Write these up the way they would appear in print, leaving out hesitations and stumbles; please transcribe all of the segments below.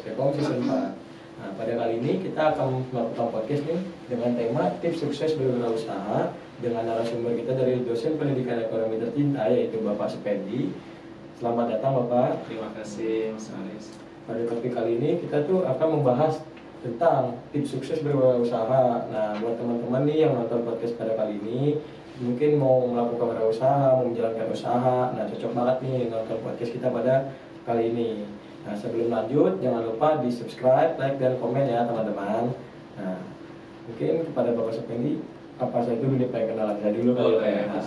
Kekom Season 4. Nah, pada kali ini kita akan melakukan podcast nih dengan tema tips sukses berwirausaha dengan narasumber kita dari dosen pendidikan ekonomi tercinta, yaitu Bapak Supendi. Selamat datang Bapak. Terima kasih Mas Aris. Pada topik kali ini kita tuh akan membahas tentang tips sukses berwirausaha. Nah, buat teman-teman nih yang nonton podcast pada kali ini, mungkin mau melakukan wirausaha, mau menjalankan usaha, nah cocok banget nih nonton podcast kita pada kali ini. Nah, sebelum lanjut, jangan lupa di subscribe, like, dan komen ya teman-teman. Nah, mungkin kepada Bapak Supendi, apa saya dulu nih pengen kenalan saya dulu kali ya. Nah,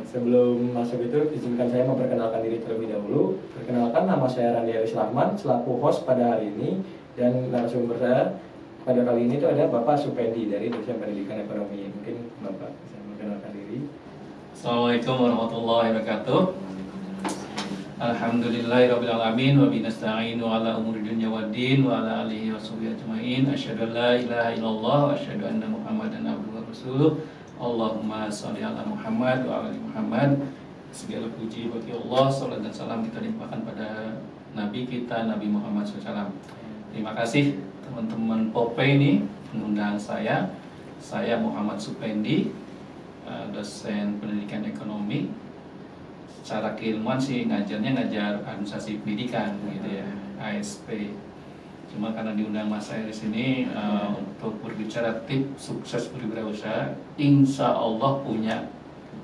sebelum masuk itu, izinkan saya memperkenalkan diri terlebih dahulu. Perkenalkan, nama saya Randi Aris Rahman, selaku host pada hari ini, dan narasumber saya pada kali ini itu ada Bapak Supendi dari dosen pendidikan ekonomi. Mungkin Bapak bisa memperkenalkan diri. Assalamualaikum warahmatullahi wabarakatuh. Alhamdulillahirrabbilalamin wa binasta'inu ala umuri dunya waddin wa ala alihi wa sahbihi ajma'in. Asyhadu an la ilaha illallah wa asyhadu anna Muhammadan abduhu wa rasuluh. Allahumma sholli ala Muhammad wa ala ali Muhammad. Segala puji bagi Allah, salat dan salam kita limpahkan pada Nabi kita, Nabi Muhammad SAW. Terima kasih teman-teman Pope ini mengundang saya. Saya Muhammad Supendi, dosen pendidikan ekonomi. Secara keilmuan sih ngajar administrasi pendidikan gitu ya, ASP. Cuma karena diundang Mas saya di sini untuk berbicara tips sukses berwirausaha, insya Allah punya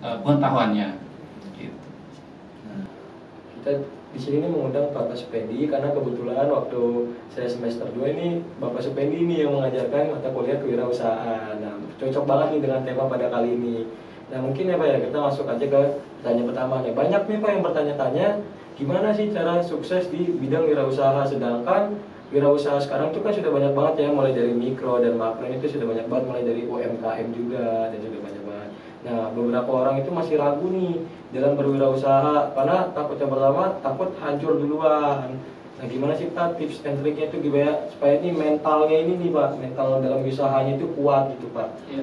pengetahuannya. Gitu. Nah, kita di sini mengundang Bapak Supendi karena kebetulan waktu saya semester 2 ini Bapak Supendi ini yang mengajarkan mata kuliah kewirausahaan. Nah, cocok banget nih dengan tema pada kali ini. Nah, mungkin ya Pak ya, kita masuk aja ke pertanyaan pertamanya. Banyak nih Pak yang bertanya-tanya, gimana sih cara sukses di bidang wirausaha, sedangkan wirausaha sekarang itu kan sudah banyak banget ya, mulai dari mikro dan makro itu sudah banyak banget, mulai dari UMKM juga dan sudah banyak banget. Nah, beberapa orang itu masih ragu nih dalam berwirausaha karena takutnya pertama takut hancur duluan. Nah, gimana sih Pak tips and triknya itu gimana supaya ini mentalnya ini nih Pak, mental dalam usahanya itu kuat gitu Pak? Ya.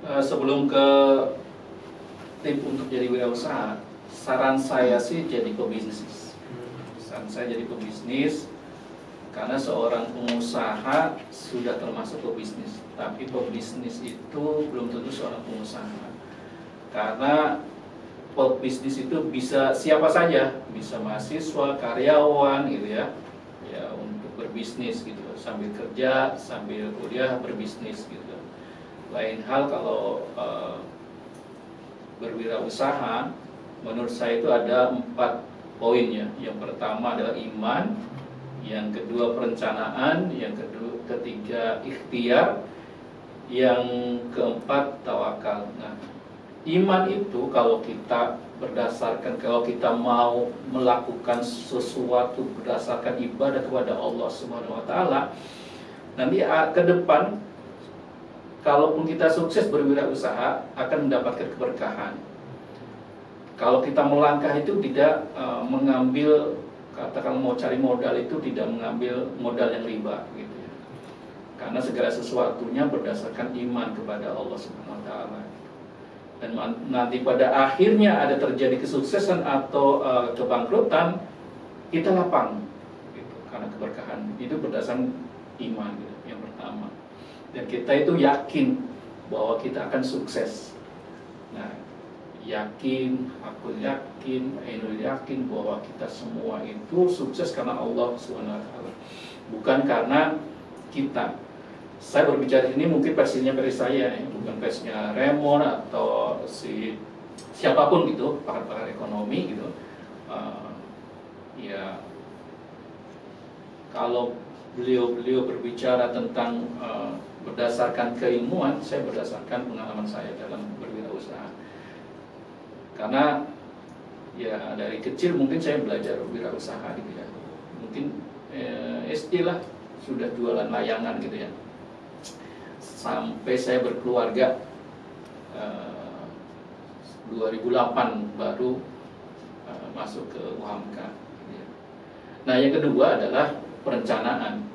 Sebelum ke tip untuk jadi wirausaha, saran saya sih jadi pebisnis. Saran saya jadi pebisnis karena seorang pengusaha sudah termasuk pebisnis, tapi pebisnis itu belum tentu seorang pengusaha. Karena pebisnis itu bisa siapa saja, bisa mahasiswa, karyawan gitu ya. Ya, untuk berbisnis gitu, sambil kerja, sambil kuliah berbisnis gitu. Lain hal kalau berwirausaha, menurut saya itu ada 4 poin ya. Yang pertama adalah iman, yang kedua perencanaan, yang ketiga ikhtiar, yang keempat tawakal. Nah, iman itu kalau kita kalau kita mau melakukan sesuatu berdasarkan ibadah kepada Allah Subhanahu wa taala, nanti ke depan kalaupun kita sukses berwirausaha akan mendapatkan keberkahan. Kalau kita melangkah itu tidak mengambil, katakan mau cari modal itu tidak mengambil modal yang riba gitu ya. Karena segala sesuatunya berdasarkan iman kepada Allah Subhanahu wa taala. Dan nanti pada akhirnya ada terjadi kesuksesan atau kebangkrutan, kita lapang gitu. Karena keberkahan itu berdasarkan iman gitu, yang pertama. Dan kita itu yakin bahwa kita akan sukses. Nah, aku yakin, Ainul yakin bahwa kita semua itu sukses karena Allah SWT, bukan karena kita. Saya berbicara ini mungkin versinya versi saya, ya, bukan versinya Raymond atau siapapun gitu, pakar-pakar ekonomi gitu. Ya, kalau beliau berbicara tentang berdasarkan keilmuan, saya berdasarkan pengalaman saya dalam berwirausaha. Karena ya dari kecil mungkin saya belajar wirausaha gitu ya. Mungkin SD lah sudah jualan layangan gitu ya. Sampai saya berkeluarga 2008 baru masuk ke UHAMKA. Nah, yang kedua adalah perencanaan.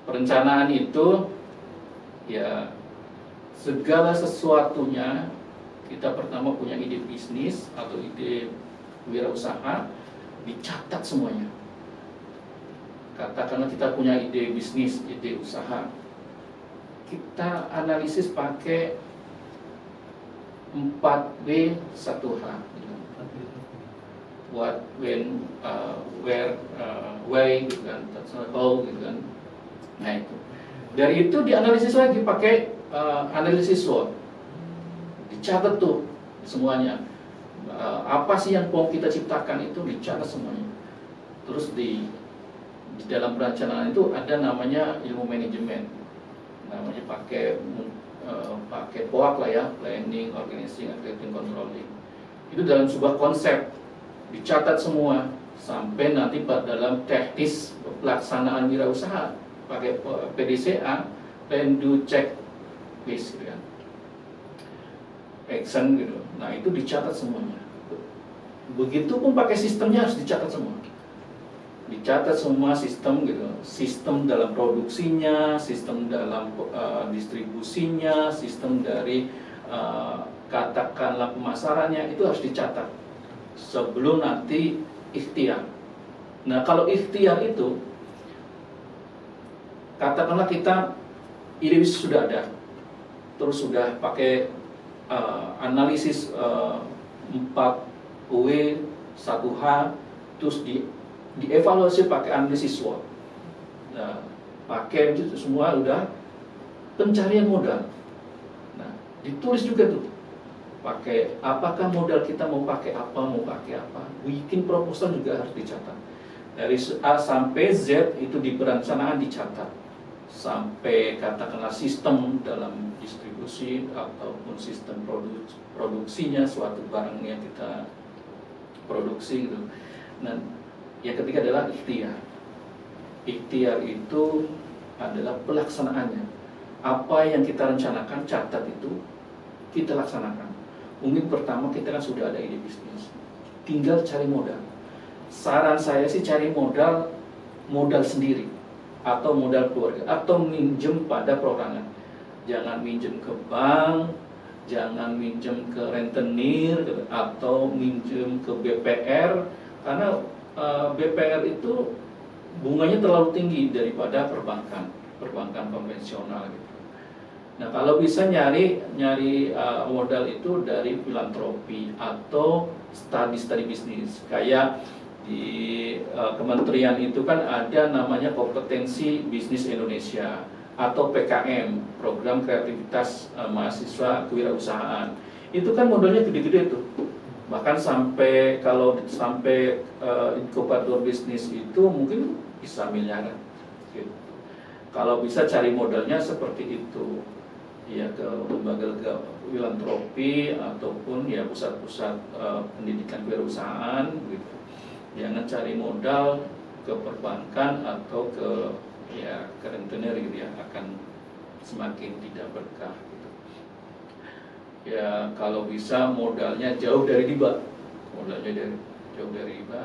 Perencanaan itu ya segala sesuatunya, kita pertama punya ide bisnis atau ide wirausaha, dicatat semuanya. Katakanlah kita punya ide bisnis, ide usaha, kita analisis pakai 4W 1H gitu. What, when, where, why gitu kan, how gitu kan. Nah itu. Dari itu dianalisis lagi pakai analisis SWOT. Dicatat tuh semuanya. Apa sih yang mau kita ciptakan itu dicatat semuanya. Terus di dalam perencanaan itu ada namanya ilmu manajemen. Namanya pakai POAK lah ya, planning, organizing, accounting, controlling. Itu dalam sebuah konsep dicatat semua sampai nanti dalam teknis pelaksanaan wirausaha pakai PDCA, plan do check list gitu kan, action gitu. Nah itu dicatat semuanya. Begitupun pakai sistemnya harus dicatat semua. Dicatat semua sistem gitu, sistem dalam produksinya, sistem dalam distribusinya, sistem dari katakanlah pemasarannya, itu harus dicatat sebelum nanti ikhtiar. Nah kalau ikhtiar itu, katakanlah kita ide sudah ada, terus sudah pakai analisis 4W 1H, terus dievaluasi pakai analisis SWOT. Nah, pakai itu semua udah pencarian modal. Nah, ditulis juga tuh. Pakai apakah modal kita mau pakai apa, bikin proposal juga harus dicatat. Dari A sampai Z itu di perencanaan dicatat. Sampai katakanlah sistem dalam distribusi ataupun sistem produksinya suatu barang yang kita produksi gitu. Nah, yang ketiga adalah ikhtiar. Ikhtiar itu adalah pelaksanaannya. Apa yang kita rencanakan, catat itu, kita laksanakan. Mungkin pertama kita kan sudah ada ide bisnis, tinggal cari modal. Saran saya sih cari modal sendiri, atau modal keluarga, atau minjem pada perorangan. Jangan minjem ke bank, jangan minjem ke rentenir, atau minjem ke BPR, karena BPR itu bunganya terlalu tinggi daripada perbankan konvensional gitu. Nah kalau bisa nyari modal itu dari filantropi atau studi bisnis. Kayak di kementerian itu kan ada namanya kompetensi bisnis Indonesia atau PKM, program kreativitas mahasiswa kewirausahaan. Itu kan modalnya gede-gede tuh. Bahkan sampai inkubator bisnis itu mungkin bisa miliaran gitu. Kalau bisa cari modalnya seperti itu, ya ke lembaga filantropi ataupun ya pusat-pusat pendidikan kewirausahaan gitu. Jangan cari modal ke perbankan atau ke rentenir gitu ya, akan semakin tidak berkah gitu. Ya kalau bisa modalnya jauh dari riba, jauh dari riba.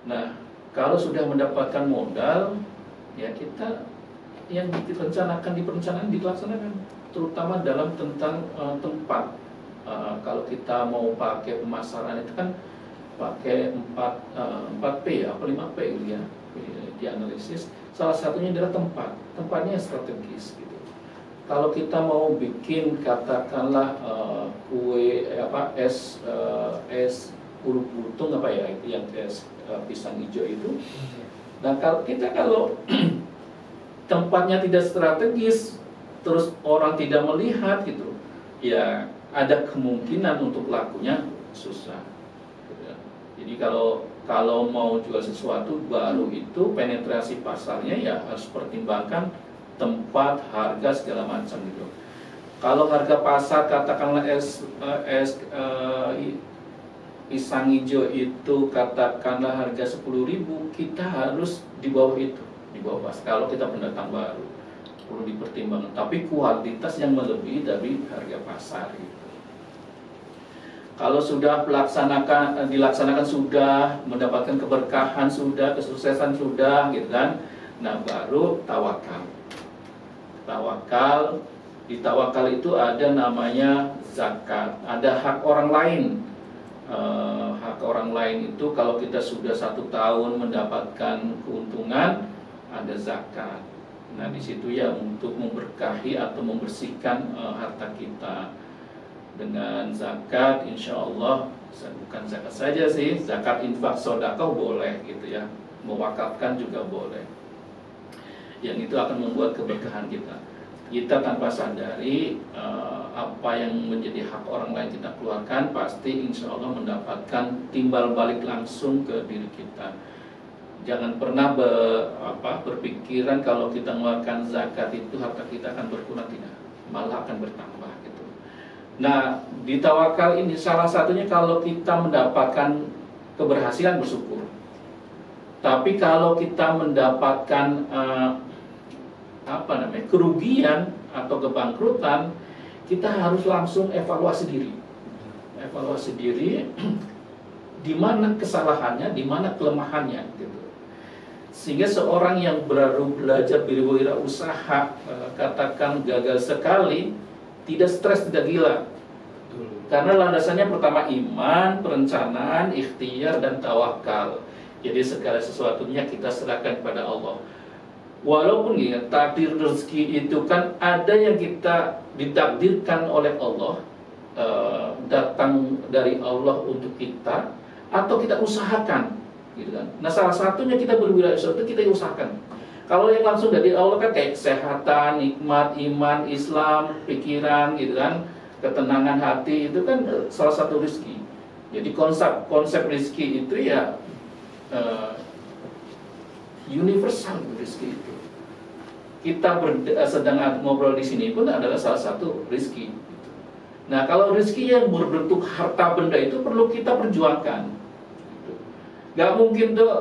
Nah kalau sudah mendapatkan modal, ya kita yang direncanakan di perencanaan dilaksanakan, terutama dalam tentang tempat. Kalau kita mau pakai pemasaran itu kan pakai 4P ya, apa 5P gitu ya, dianalisis. Salah satunya adalah tempatnya strategis gitu. Kalau kita mau bikin katakanlah kue es ulu butung apa ya, itu yang es pisang hijau itu. Nah kalau tempatnya tidak strategis, terus orang tidak melihat gitu, ya ada kemungkinan untuk lakunya susah. Jadi kalau mau jual sesuatu baru itu penetrasi pasarnya ya harus pertimbangkan tempat, harga segala macam gitu. Kalau harga pasar katakanlah es pisang hijau itu katakanlah harga 10.000, kita harus di bawah itu, di bawah pasar. Kalau kita pendatang baru perlu dipertimbangkan, tapi kualitas yang melebihi dari harga pasar gitu. Kalau sudah dilaksanakan sudah, mendapatkan keberkahan sudah, kesuksesan sudah gitu kan. Nah, baru tawakal. Di tawakal itu ada namanya zakat, ada hak orang lain. hak orang lain itu kalau kita sudah 1 tahun mendapatkan keuntungan, ada zakat. Nah di situ ya untuk memberkahi atau membersihkan harta kita dengan zakat, insya Allah bukan zakat saja sih, zakat infak sedekah boleh gitu ya, mewakafkan juga boleh. Yang itu akan membuat keberkahan kita. Kita tanpa sadari apa yang menjadi hak orang lain kita keluarkan, pasti insya Allah mendapatkan timbal balik langsung ke diri kita. Jangan pernah berpikiran kalau kita mengeluarkan zakat itu harta kita akan berkurang, tidak, malah akan bertambah gitu. Nah di tawakal ini salah satunya kalau kita mendapatkan keberhasilan bersyukur. Tapi kalau kita mendapatkan kerugian atau kebangkrutan, kita harus langsung evaluasi diri. Evaluasi diri di mana kesalahannya, di mana kelemahannya gitu. Sehingga seorang yang baru belajar berwirausaha katakan gagal sekali, tidak stres, tidak gila. Karena landasannya pertama iman, perencanaan, ikhtiar dan tawakal. Jadi segala sesuatunya kita serahkan kepada Allah. Walaupun ya takdir rezeki itu kan ada yang kita ditakdirkan oleh Allah, datang dari Allah untuk kita, atau kita usahakan gitu kan. Nah salah satunya kita berwirausaha itu kita usahakan. Kalau yang langsung dari Allah kan kayak kesehatan, nikmat, iman, Islam, pikiran gitu kan, ketenangan hati, itu kan salah satu rezeki. Jadi konsep rezeki itu ya universal rezeki itu. Kita sedang ngobrol di sini pun adalah salah satu rezeki. Nah, kalau rezeki yang berbentuk harta benda itu perlu kita perjuangkan. Gak mungkin tuh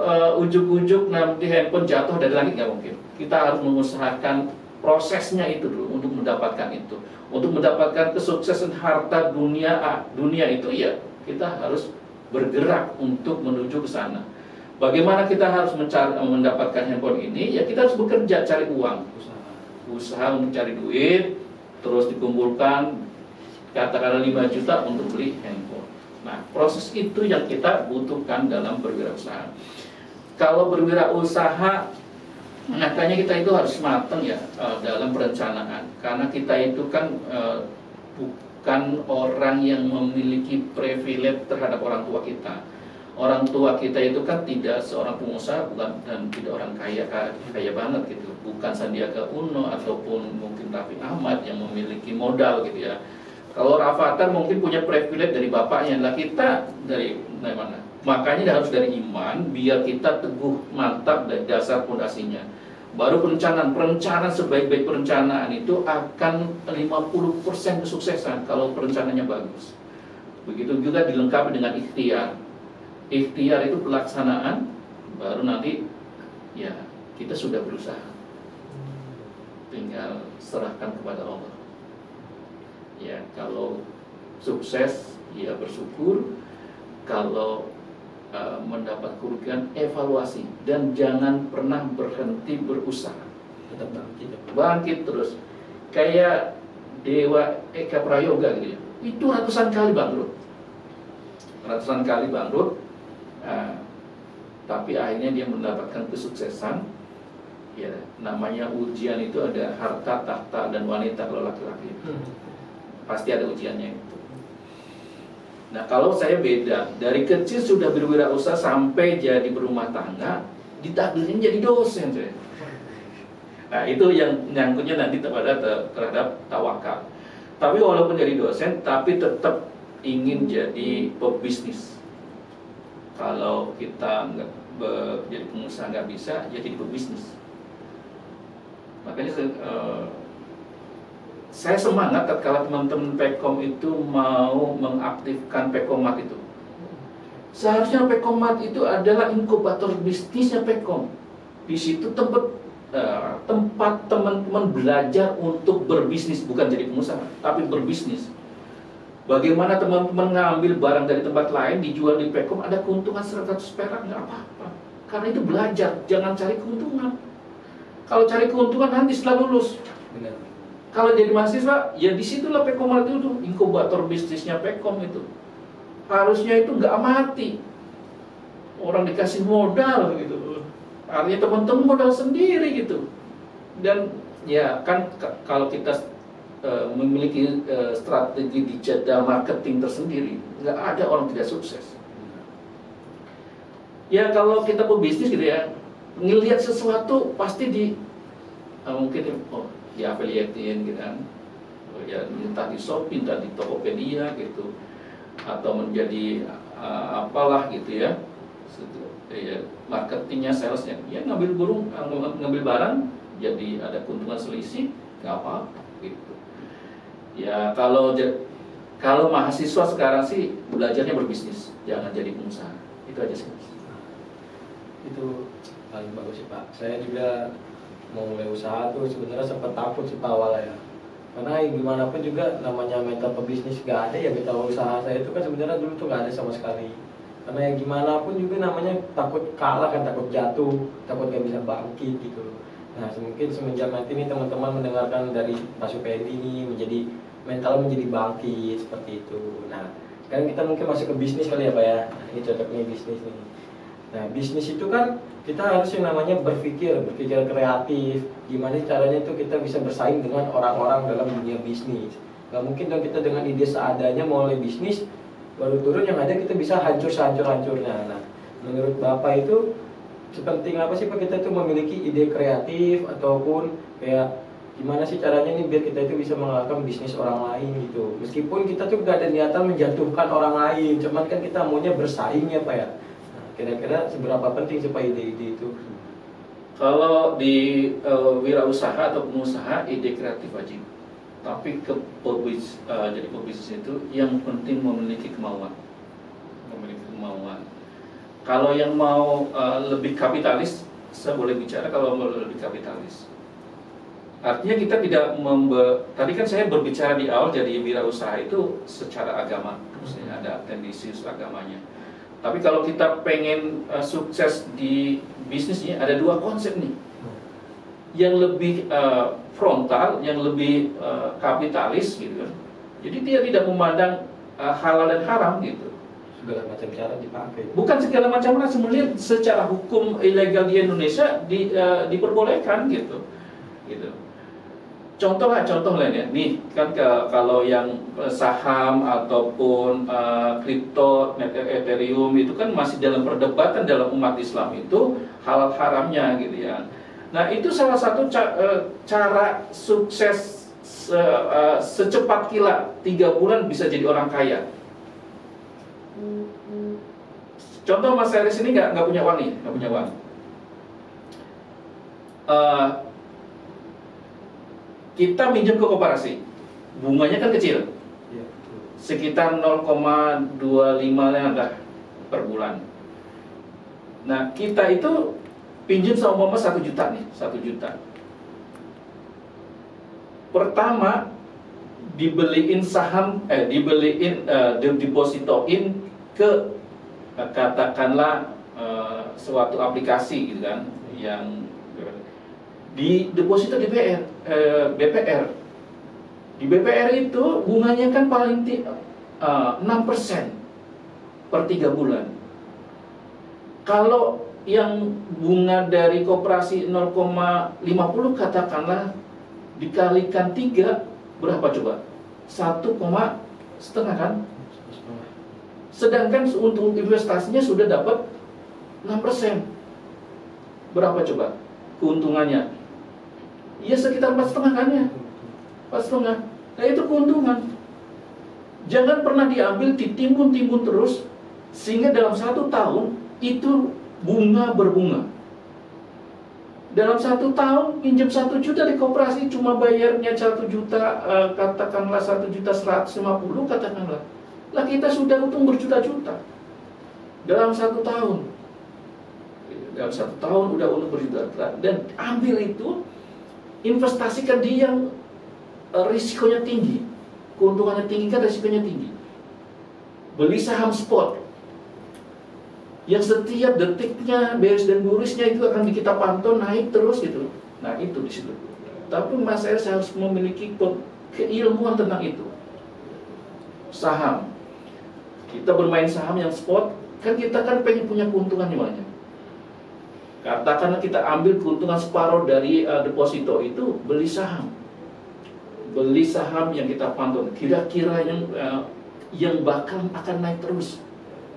ujuk-ujuk nanti handphone jatuh dari langit, gak mungkin. Kita harus mengusahakan prosesnya itu dulu untuk mendapatkan itu. Untuk mendapatkan kesuksesan harta dunia itu ya kita harus bergerak untuk menuju ke sana. Bagaimana kita harus mendapatkan handphone ini? Ya kita harus bekerja, cari uang, usaha untuk cari duit, terus dikumpulkan katakanlah 5 juta untuk beli handphone. Nah, proses itu yang kita butuhkan dalam berwirausaha. Kalau berwirausaha, makanya kita itu harus matang ya dalam perencanaan. Karena kita itu kan bukan orang yang memiliki privilege terhadap orang tua kita. Orang tua kita itu kan tidak seorang pengusaha, bukan, dan tidak orang kaya banget gitu. Bukan Sandiaga Uno ataupun mungkin Raffi Ahmad yang memiliki modal gitu ya. Kalau Rafathar mungkin punya privilege dari bapaknya, lah kita dari mana? Makanya harus dari iman, biar kita teguh mantap dari dasar fondasinya. Baru perencanaan sebaik-baik perencanaan itu akan 50% kesuksesan kalau perencanaannya bagus. Begitu juga dilengkapi dengan ikhtiar. Ikhtiar itu pelaksanaan, baru nanti ya kita sudah berusaha, tinggal serahkan kepada Allah. Ya kalau sukses ya bersyukur, kalau mendapat kerugian evaluasi, dan jangan pernah berhenti berusaha. Tetap Bangkit terus. Kayak Dewa Eka Prayoga gitu ya. Itu ratusan kali bangkrut. Tapi akhirnya dia mendapatkan kesuksesan. Ya, namanya ujian itu ada harta, tahta, dan wanita kalau laki-laki. Pasti ada ujiannya itu. Nah, kalau saya beda, dari kecil sudah berwirausaha sampai jadi berumah tangga, ditakdirin jadi dosen saya. Nah, itu yang nyangkutnya nanti terhadap tawakal. Tapi walaupun jadi dosen, tapi tetap ingin jadi pebisnis. Kalau kita nggak jadi pengusaha nggak bisa, ya jadi pebisnis. Makanya saya semangat kalau teman-teman Pekom itu mau mengaktifkan Pekomat itu. Seharusnya Pekomat itu adalah inkubator bisnisnya Pekom. Di situ tempat teman-teman belajar untuk berbisnis, bukan jadi pengusaha, tapi berbisnis. Bagaimana teman-teman ngambil barang dari tempat lain dijual di Pekom, ada keuntungan 100 perak, nggak apa-apa. Karena itu belajar, jangan cari keuntungan. Kalau cari keuntungan nanti setelah lulus. Benar. Kalau jadi mahasiswa, ya disitulah Pekom itu inkubator bisnisnya Pekom itu. harusnya itu nggak amati. Orang dikasih modal gitu, artinya teman-teman modal sendiri gitu. Dan ya kan kalau kita memiliki strategi digital marketing tersendiri, nggak ada orang tidak sukses. Ya kalau kita pebisnis gitu ya, ngelihat sesuatu pasti mungkin di affiliate-in gitu kan, ya entah di Shopee, entah di Tokopedia gitu, atau menjadi apalah gitu ya, marketingnya, salesnya, ya ngambil barang, jadi ada keuntungan selisih, nggak apa-apa gitu. Ya kalau mahasiswa sekarang sih belajarnya berbisnis, jangan jadi pengusaha, itu aja sih. Itu paling bagus sih Pak. Saya juga mau mulai usaha tuh sebenarnya sempat takut sih Pak awalnya ya. Karena gimana pun juga namanya mental pebisnis gak ada ya, kita usaha saya itu kan sebenarnya dulu tuh gak ada sama sekali. Karena ya gimana pun juga namanya takut kalah kan, takut jatuh, takut gak bisa bangkit gitu. Nah mungkin semenjak nanti nih teman-teman mendengarkan dari Pak Supendi ini mental menjadi bangkit seperti itu. Nah sekarang kita mungkin masuk ke bisnis kali ya Pak ya. Nah, ini cocoknya bisnis nih. Nah bisnis itu kan kita harus yang namanya berpikir kreatif. Gimana caranya itu kita bisa bersaing dengan orang-orang dalam dunia bisnis. Gak mungkin dong kita dengan ide seadanya mulai bisnis, baru turun yang ada kita bisa hancur sehancur-hancurnya. Nah menurut Bapak itu sepenting apa sih Pak kita itu memiliki ide kreatif, ataupun kayak gimana sih caranya nih biar kita itu bisa mengalahkan bisnis orang lain gitu. Meskipun kita tuh gak ada niatan menjatuhkan orang lain, cuman kan kita maunya bersaing ya Pak ya. Kira-kira seberapa penting supaya ide-ide itu? Kalau di wirausaha atau pengusaha, ide kreatif wajib. Tapi jadi pebisnis itu yang penting memiliki kemauan. Kalau yang mau lebih kapitalis, saya boleh bicara kalau mau lebih kapitalis. Artinya kita tidak tadi kan saya berbicara di awal, jadi wirausaha itu secara agama, maksudnya ada tendensius agamanya. Tapi kalau kita pengen sukses di bisnisnya, ada dua konsep nih, yang lebih frontal, yang lebih kapitalis gitu kan. Jadi dia tidak memandang halal dan haram gitu. Segala macam cara dipakai. Bukan segala macam cara, sebenarnya secara hukum ilegal di Indonesia diperbolehkan gitu. Contoh lainnya, nih kan kalau yang saham ataupun kripto, Ethereum itu kan masih dalam perdebatan dalam umat Islam itu halal haramnya gitu ya. Nah itu salah satu cara sukses secepat kilat 3 bulan bisa jadi orang kaya. Contoh Mas Eris ini nggak punya uang nih, nggak punya uang. Kita minjem ke koperasi, bunganya kan kecil, sekitar 0,25 lah per bulan. Nah kita itu pinjam sama mama 1 juta nih, 1 juta. Pertama dibeliin saham, didepositoin ke katakanlah suatu aplikasi gitu kan, yang di deposito di BPR. Di BPR itu bunganya kan paling 6% per 3 bulan. Kalau yang bunga dari koperasi 0,50 katakanlah dikalikan 3, berapa coba? 1,5 kan? Sedangkan untuk investasinya sudah dapat 6%. Berapa coba keuntungannya? Ya sekitar 4,5 kan ya, 4,5. Nah itu keuntungan. Jangan pernah diambil, ditimbun terus, sehingga dalam 1 tahun itu bunga berbunga. Dalam 1 tahun pinjam 1 juta di koperasi cuma bayarnya 1 juta, katakanlah 1.150.000 katakanlah. Lah kita sudah untung berjuta-juta dalam 1 tahun. Dalam 1 tahun udah untung berjuta-juta. Dan ambil itu, investasikan di yang risikonya tinggi, keuntungannya tinggi kan risikonya tinggi. Beli saham spot yang setiap detiknya beres dan burisnya itu akan kita pantau naik terus gitu. Nah itu di situ. Tapi Mas Eris harus memiliki keilmuan tentang itu. Saham. Kita bermain saham yang spot, kan kita kan pengen punya keuntungan yang banyak. Katakanlah kita ambil keuntungan separuh dari deposito itu, beli saham. Beli saham yang kita pantau, kira-kira yang bakal akan naik terus.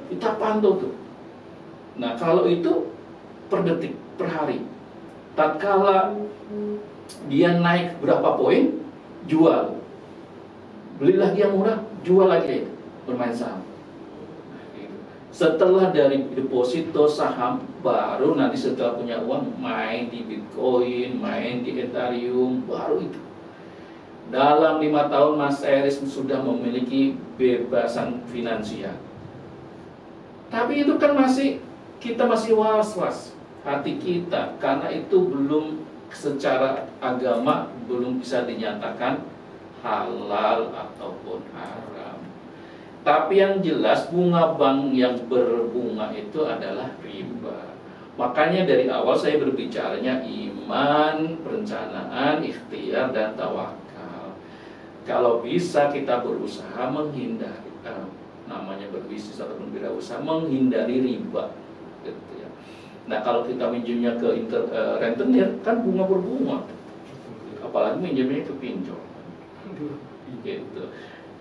Kita pantau tuh. Nah, kalau itu per detik, per hari. Tatkala dia naik berapa poin, jual. Beli lagi yang murah, jual lagi, bermain saham. Setelah dari deposito saham, baru nanti setelah punya uang main di Bitcoin, main di Ethereum, baru itu. Dalam 5 tahun Mas Eris sudah memiliki bebasan finansial. Tapi itu kan kita masih was-was hati kita, karena itu belum secara agama belum bisa dinyatakan halal ataupun haram. Tapi yang jelas bunga bank yang berbunga itu adalah riba. Makanya dari awal saya berbicaranya iman, perencanaan, ikhtiar, dan tawakal. Kalau bisa kita berusaha menghindari namanya berbisnis ataupun wirausaha, menghindari riba gitu ya. Nah, kalau kita minjemnya ke rentenir kan bunga berbunga, apalagi minjemnya ke pinjol gitu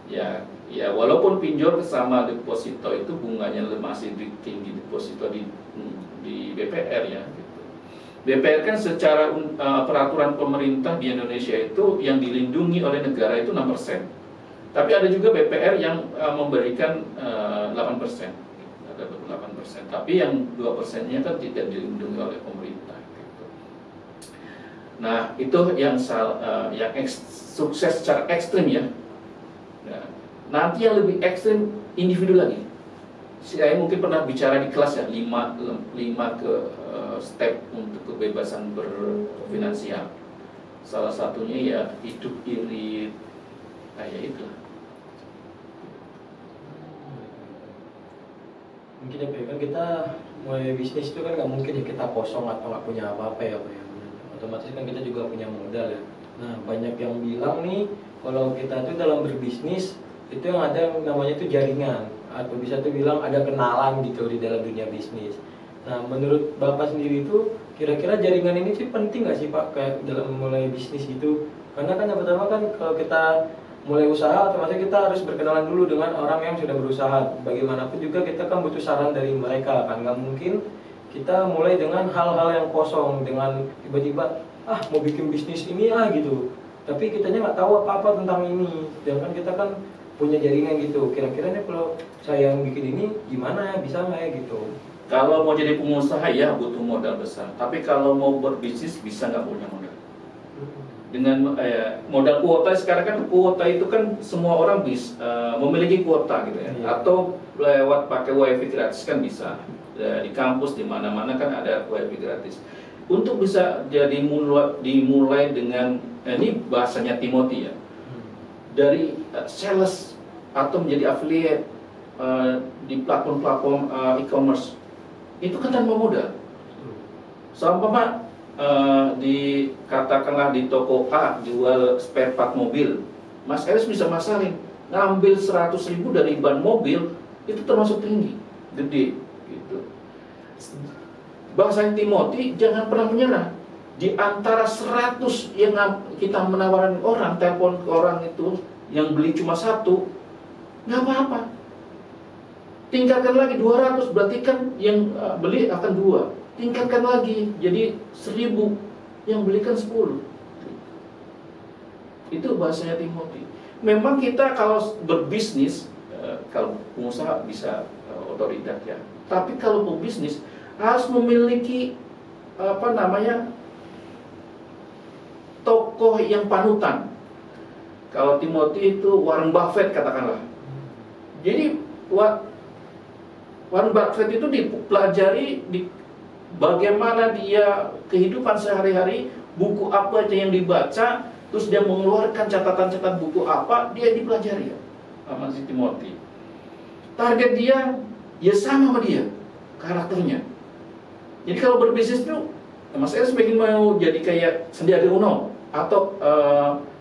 ya. Ya walaupun pinjol sama deposito itu bunganya masih tinggi deposito di BPR ya gitu. BPR kan secara peraturan pemerintah di Indonesia itu yang dilindungi oleh negara itu 6%. Tapi ada juga BPR yang memberikan 8%. Ada 8%. Tapi yang 2%-nya kan tidak dilindungi oleh pemerintah gitu. Nah, itu yang sukses secara ekstrim ya. Nah, nanti yang lebih ekstrim individu lagi. Saya mungkin pernah bicara di kelas ya, 5 step untuk kebebasan berfinansial. Salah satunya ya hidup irit, kayak itu. Mungkin ya Pak, kan kita mulai bisnis itu kan nggak mungkin ya kita kosong atau nggak punya apa-apa ya Pak ya. Otomatis kan kita juga punya modal ya. Nah, banyak yang bilang nih kalau kita tuh dalam berbisnis itu yang ada yang namanya itu jaringan, atau bisa tuh bilang ada kenalan gitu di dalam dunia bisnis. Nah, menurut Bapak sendiri itu kira-kira jaringan ini sih penting nggak sih Pak kayak dalam mulai bisnis gitu? Karena kan yang pertama kan kalau kita mulai usaha, otomatis kita harus berkenalan dulu dengan orang yang sudah berusaha. Bagaimanapun juga kita kan butuh saran dari mereka kan, nggak mungkin kita mulai dengan hal-hal yang kosong, dengan tiba-tiba mau bikin bisnis ini gitu, tapi kitanya nggak tahu apa-apa tentang ini. Sedangkan kita kan punya jaringan gitu. Kira-kira nih kalau saya yang bikin ini gimana ya, bisa nggak ya gitu? Kalau mau jadi pengusaha ya butuh modal besar. Tapi kalau mau berbisnis bisa nggak punya modal. Dengan modal kuota, sekarang kan kuota itu kan semua orang memiliki kuota gitu ya. Atau lewat pakai wifi gratis kan bisa. Di kampus di mana-mana kan ada wifi gratis. Untuk bisa jadi dimulai dengan ini bahasanya Timothy ya. Dari sales atau menjadi affiliate di platform-platform e-commerce itu kan tanpa modal. Seumpama katakanlah di toko A jual spare part mobil, Mas Eris bisa masarin, ngambil 100.000 dari ban mobil itu termasuk tinggi, gede gitu. Bahasanya Timothy, jangan pernah menyerah. Di antara 100 yang kita menawarkan orang, telepon ke orang itu yang beli cuma 1, nggak apa-apa. Tingkatkan lagi 200, berarti kan yang beli akan 2. Tingkatkan lagi jadi 1.000, yang belikan 10. Itu bahasanya Timothy. Memang kita kalau berbisnis, kalau pengusaha bisa otoritas ya. Tapi kalau pebisnis harus memiliki tokoh yang panutan. Kalau Timothy itu Warren Buffett katakanlah. Jadi Warren Buffett itu dipelajari bagaimana dia kehidupan sehari-hari, buku apa aja yang dibaca, terus dia mengeluarkan catatan-catatan buku apa, dia dipelajari ya sama si Timothy. Target dia ya sama dia karakternya. Jadi kalau berbisnis itu Mas Eris pengen mau jadi kayak Sandiaga Uno atau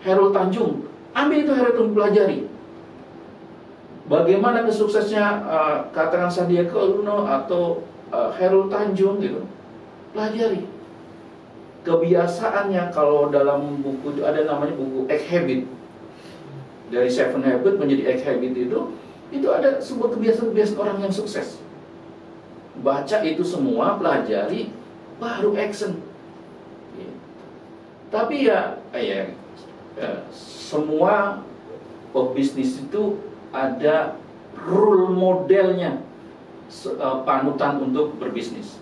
Hairul Tanjung, ambil itu Hairul Tanjung, pelajari. Bagaimana kesuksesnya katakan Sandiaga Uno atau Khairul Tanjung gitu. Pelajari. Kebiasaannya, kalau dalam buku itu ada namanya buku Eight Habit. Dari Seven Habit menjadi Eight Habit itu ada sebuah kebiasaan-kebiasaan orang yang sukses. Baca itu semua, pelajari, baru action. Tapi semua pebisnis itu ada rule modelnya, panutan untuk berbisnis.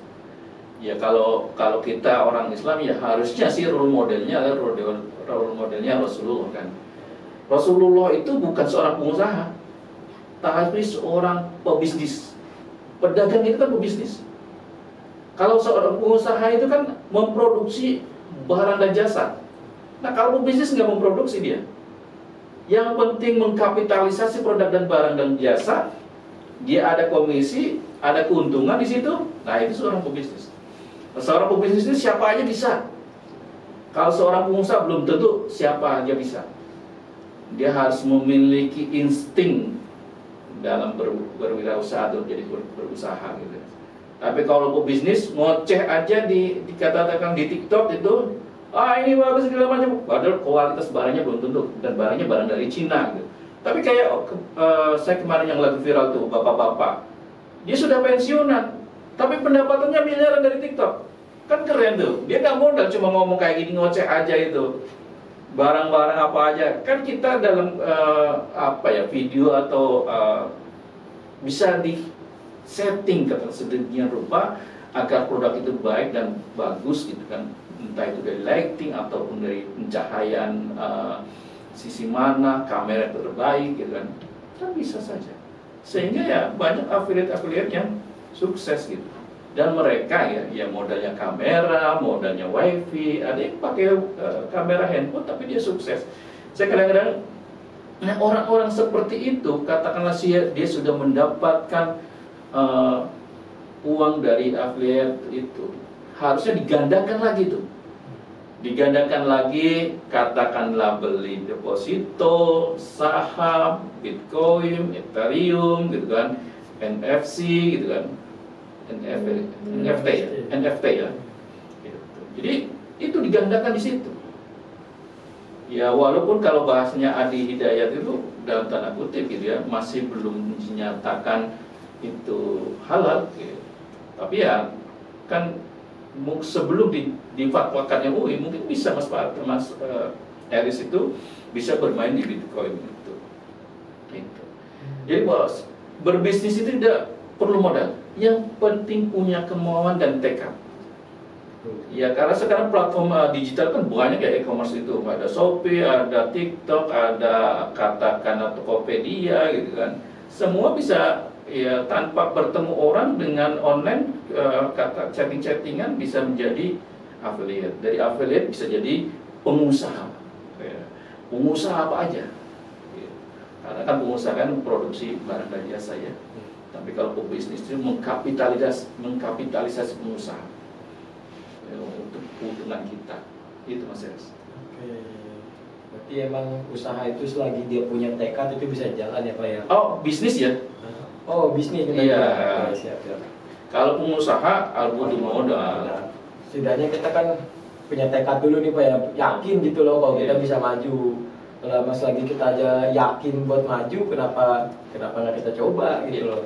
Ya kalau kita orang Islam ya harusnya sih role modelnya adalah role modelnya Rasulullah kan. Rasulullah itu bukan seorang pengusaha, tapi seorang pebisnis. Pedagang itu kan pebisnis. Kalau seorang pengusaha itu kan memproduksi barang dan jasa. Nah kalau pebisnis nggak memproduksi dia. Yang penting mengkapitalisasi produk dan barang dan jasa. Dia ada komisi, ada keuntungan di situ. Nah itu seorang pebisnis. Seorang pebisnis itu siapa aja bisa. Kalau seorang pengusaha belum tentu siapa aja bisa. Dia harus memiliki insting dalam berwirausaha atau jadi berusaha gitu. Tapi kalau pebisnis ngoceh aja dikatakan di TikTok itu, ini bagus segala macam, padahal kualitas barangnya belum tentu dan barangnya barang dari Cina gitu. Tapi kayak saya kemarin yang lagi viral tuh bapak-bapak, dia sudah pensiunan, tapi pendapatannya miliaran dari TikTok. Kan keren tuh. Dia nggak modal cuma ngomong kayak gini ngoceh aja itu. Barang-barang apa aja. Kan kita dalam video atau bisa di setting sedemikian rupa agar produk itu baik dan bagus gitu kan. Entah itu dari lighting ataupun dari pencahayaan sisi mana, kamera terbaik gitu kan. Kan bisa saja. Sehingga ya banyak affiliate yang sukses gitu. Dan mereka ya modalnya kamera, modalnya wifi, ada yang pakai kamera handphone tapi dia sukses. Saya kadang-kadang, nah orang-orang seperti itu, katakanlah dia sudah mendapatkan uang dari affiliate itu, harusnya digandakan lagi tuh. Digandakan lagi, katakanlah beli deposito, saham, Bitcoin, Ethereum gitu kan, NFC gitu kan. NFT ya. Jadi itu digandakan di situ. Ya walaupun kalau bahasanya Adi Hidayat itu dalam tanda kutip gitu ya, masih belum dinyatakan itu halal gitu. Tapi ya kan sebelum difatwakan MUI mungkin bisa Mas Eris itu bisa bermain di Bitcoin itu. Gitu. Jadi bos, berbisnis itu tidak perlu modal. Yang penting punya kemauan dan tekad. Ya karena sekarang platform digital kan banyak ya e-commerce itu. Ada Shopee, ada TikTok, ada katakan Tokopedia gitu kan. Semua bisa ya tanpa bertemu orang dengan online kata chatting-chattingan bisa menjadi affiliate. Dari affiliate bisa jadi pengusaha. Ya. Pengusaha apa aja. Ya. Karena kan pengusaha kan produksi barang dan jasa ya. Tapi kalau pebisnis itu mengkapitalisasi pengusaha ya, untuk keuntungan kita. Itu Mas Eres. Oke. Berarti emang usaha itu selagi dia punya tekad itu bisa jalan ya Pak ya? Oh, bisnis ya? Oh, bisnis. Iya. Siap. Kalau pengusaha butuh modal. Setidaknya kita kan punya tekad dulu nih Pak ya, yakin gitu loh kalau kita bisa maju. Kalau mas lagi kita aja yakin buat maju, kenapa nggak kita coba gitu loh?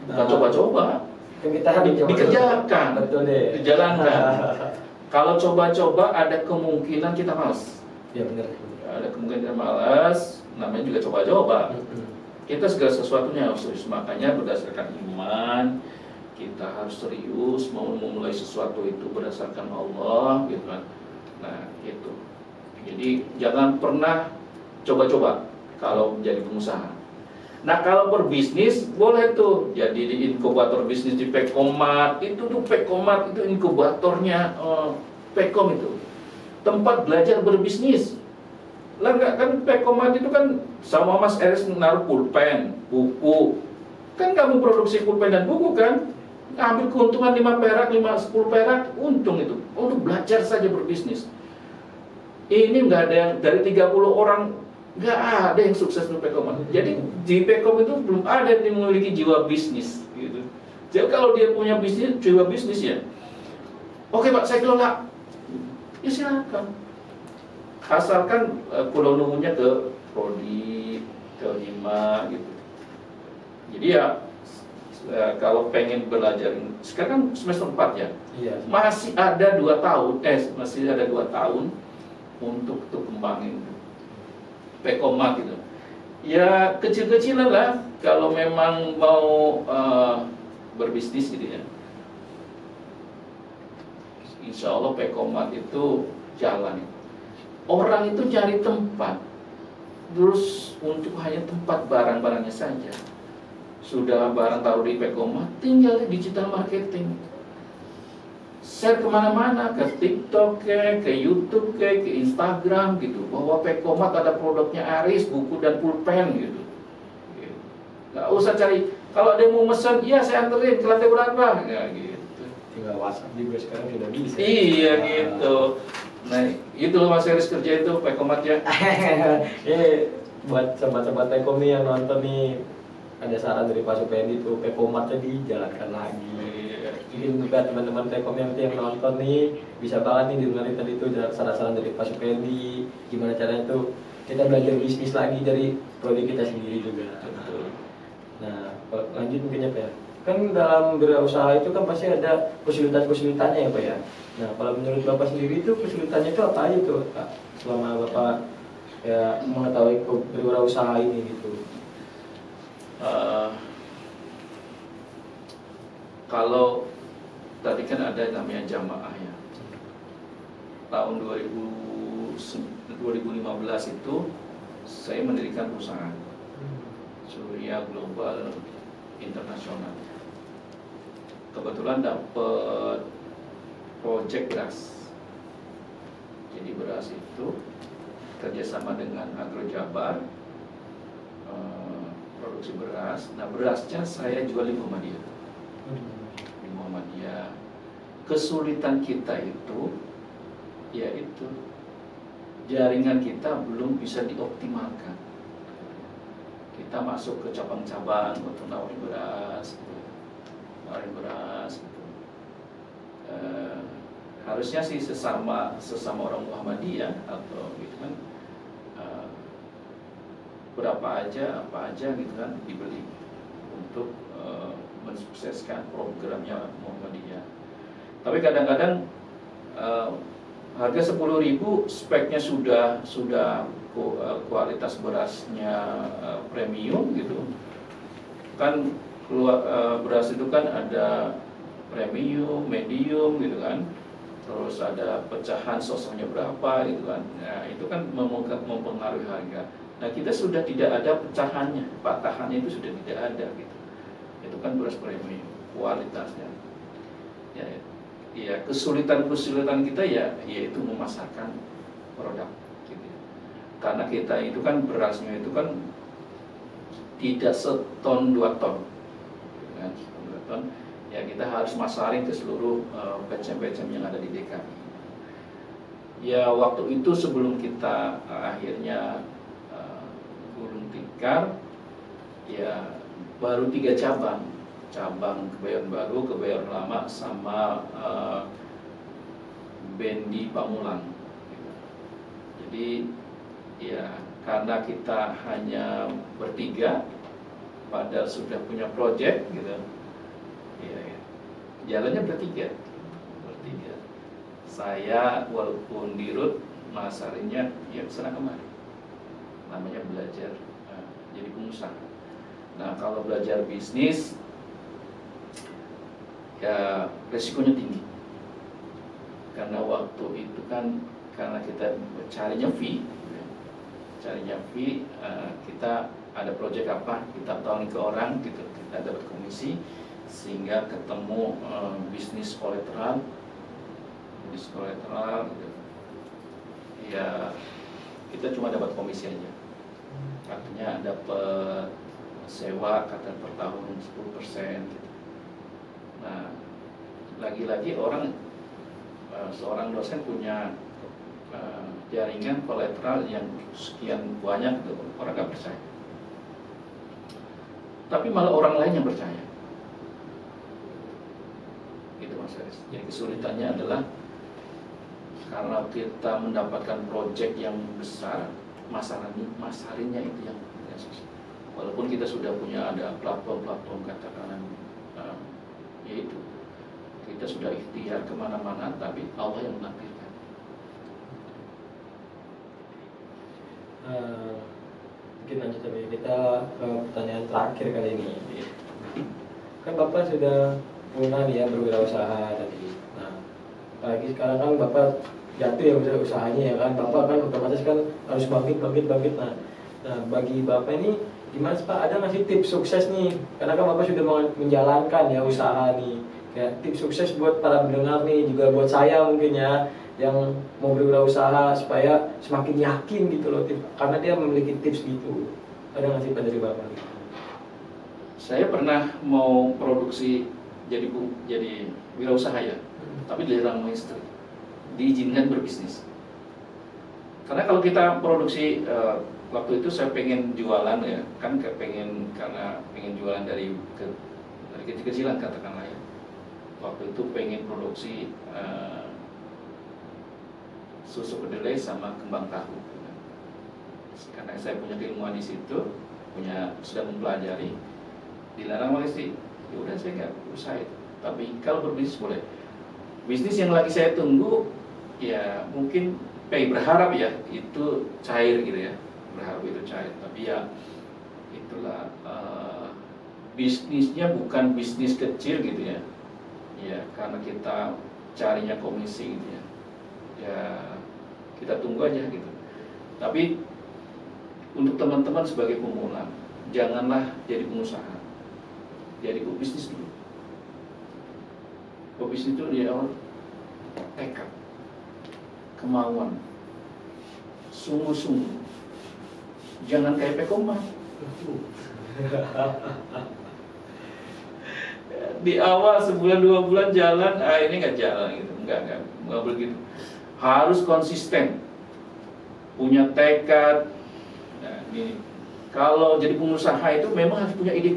Bukan coba-coba, kan kita dikerjakan, betul deh, dijalankan. Kalau coba-coba ada kemungkinan kita malas. Ya benar. Ada kemungkinan kita malas, namanya juga coba-coba. Kita segala sesuatunya harus serius, makanya berdasarkan iman kita harus serius mau memulai sesuatu itu berdasarkan Allah gitu kan. Nah itu. Jadi jangan pernah coba-coba kalau menjadi pengusaha. Nah kalau berbisnis boleh tuh jadi di inkubator bisnis di Pekomat. Itu tuh Pekomat itu inkubatornya Pekom itu tempat belajar berbisnis. Lah enggak kan Pekomat itu kan sama Mas Eris naruh pulpen, buku. Kan kamu produksi pulpen dan buku kan? Ambil keuntungan 5 perak, 10 perak, untung itu. Untuk belajar saja berbisnis. Ini nggak ada yang dari 30 orang nggak ada yang sukses di Pekomat. Jadi di Pekom itu belum ada yang memiliki jiwa bisnis gitu. Jadi kalau dia punya bisnis, jiwa bisnis ya, oke Pak, saya kelola, ya silakan. Asalkan pulau nunggunya ke prodi, ke hima gitu. Jadi ya kalau pengen belajar, sekarang kan semester 4 ya, Iya. masih ada 2 tahun, masih ada 2 tahun untuk kembangin Pekomat gitu. Ya kecil-kecilan lah kalau memang mau berbisnis gitu ya. Insya Allah Pekomat itu jalan. Orang itu cari tempat, terus untuk hanya tempat barang-barangnya saja. Sudah barang taruh di Pekomat, tinggal digital marketing. Share kemana-mana, ke TikTok, ke YouTube, ke Instagram gitu, bahwa Pekomat ada produknya Aris, buku dan pulpen gitu. Gak usah cari, kalau ada yang mau mesen, iya saya anterin ke lantai berapa, ya gitu. Tinggal WhatsApp juga sekarang sudah bisa. Iya gitu. Nah itu loh Mas Aris kerja itu Pekomat ya. Ini buat sobat-sobat Pekom nih yang nonton nih, ada saran dari Pak Supendi tuh, Pekomatnya dijalankan lagi. Mungkin juga teman-teman Telkom yang nonton nih bisa banget nih dengerin tadi itu saran-saran dari Pak Supendi, gimana caranya tuh kita belajar bisnis lagi dari prodi kita sendiri juga. Nah, lanjut mungkin ya Pak ya. Kan dalam berusaha itu kan pasti ada kesulitan-kesulitannya ya Pak ya. Nah, kalau menurut Bapak sendiri itu kesulitannya itu apa aja tuh Pak? Selama Bapak ya mengetahui berwirausaha ini gitu. Kalau tadi kan ada namanya jamaah ya. Tahun 2015 itu saya mendirikan perusahaan Surya Global Internasional. Kebetulan dapat proyek beras. Jadi beras itu kerjasama dengan Agro Jabar, produksi beras. Nah berasnya saya jual di Muhammadiyah. Di Muhammadiyah. Kesulitan kita itu, yaitu jaringan kita belum bisa dioptimalkan. Kita masuk ke cabang-cabang untuk nawarin beras, gitu. Harusnya sih sesama orang Muhammadiyah atau gitu kan, berapa aja, apa aja gitu kan dibeli untuk mensukseskan programnya Muhammadiyah. Tapi kadang-kadang harga 10.000 speknya sudah kualitas berasnya premium gitu. Kan beras itu kan ada premium, medium gitu kan. Terus ada pecahan sosoknya berapa gitu kan. Nah, itu kan mempengaruhi harga. Nah, kita sudah tidak ada pecahannya, patahannya itu sudah tidak ada gitu. Itu kan beras premium, kualitasnya. Ya kesulitan kita ya yaitu memasarkan produk gitu. Karena kita itu kan berasnya itu kan tidak seton 2 ton gitu kan, 2 ton. Ya kita harus masarin ke seluruh PCM-PCM yang ada di DKI. Ya waktu itu sebelum kita akhirnya gulung tikar, ya baru 3 cabang Kebayoran Baru, Kebayoran Lama, sama Bendi Pamulang. Jadi ya karena kita hanya bertiga, padahal sudah punya proyek gitu, ya, jalannya bertiga. Saya walaupun dirut masarinnya ya kesana kemari, namanya belajar jadi pengusaha. Nah kalau belajar bisnis ya resikonya tinggi, karena waktu itu kan karena kita carinya fee, kita ada proyek apa kita tawarin ke orang gitu, kita dapat komisi sehingga ketemu bisnis kolateral gitu. Ya kita cuma dapat komisi aja, artinya dapat sewa kata per tahun 10% gitu. Nah, lagi-lagi seorang dosen punya jaringan kolateral yang sekian banyak, orang nggak percaya. Tapi malah orang lain yang percaya. Gitu Mas Aris. Jadi kesulitannya adalah karena kita mendapatkan proyek yang besar, masarinnya itu yang susah. Walaupun kita sudah punya ada platform katakan, yaitu kita sudah ikhtiar kemana-mana, tapi Allah yang menakdirkan. Mungkin lanjut lagi kita ke pertanyaan terakhir kali ini. Kan Bapak sudah pernah nih ya berwirausaha tadi. Nah, apalagi sekarang kan Bapak jatuh ya usahanya ya kan, Bapak kan otomatis kan harus bangkit. Nah, bagi Bapak ini gimana sih Pak? Ada nggak sih tips sukses nih? Karena kan Bapak sudah menjalankan ya usaha nih. Kayak tips sukses buat para pendengar nih, juga buat saya mungkin ya, yang mau berwirausaha supaya semakin yakin gitu loh, karena dia memiliki tips gitu. Ada nggak sih Pak dari Bapak? Saya pernah mau produksi jadi wirausaha ya, tapi dilarang istri, diizinkan berbisnis. Karena kalau kita produksi, waktu itu saya pengen jualan ya, kan karena pengen jualan dari kecil-kecilan katakanlah ya. Waktu itu pengen produksi susu kedelai sama kembang tahu. Karena saya punya keilmuan di situ, sudah mempelajari, dilarang oleh istri. Ya udah saya nggak usaha itu. Tapi kalau berbisnis boleh. Bisnis yang lagi saya tunggu, ya mungkin berharap ya itu cair gitu ya, berharap itu cair. Tapi ya itulah, bisnisnya bukan bisnis kecil gitu ya. Ya karena kita carinya komisi gitu ya. Ya kita tunggu aja gitu. Tapi untuk teman-teman sebagai pemula, janganlah jadi pengusaha, jadi pebisnis dulu. Pebisnis itu dia tekad, kemauan, sungguh-sungguh. Jangan kayak pekoman. Di awal sebulan 2 bulan jalan, ini nggak jalan gitu, nggak begitu. Harus konsisten, punya tekad. Nah, ini kalau jadi pengusaha itu memang harus punya ide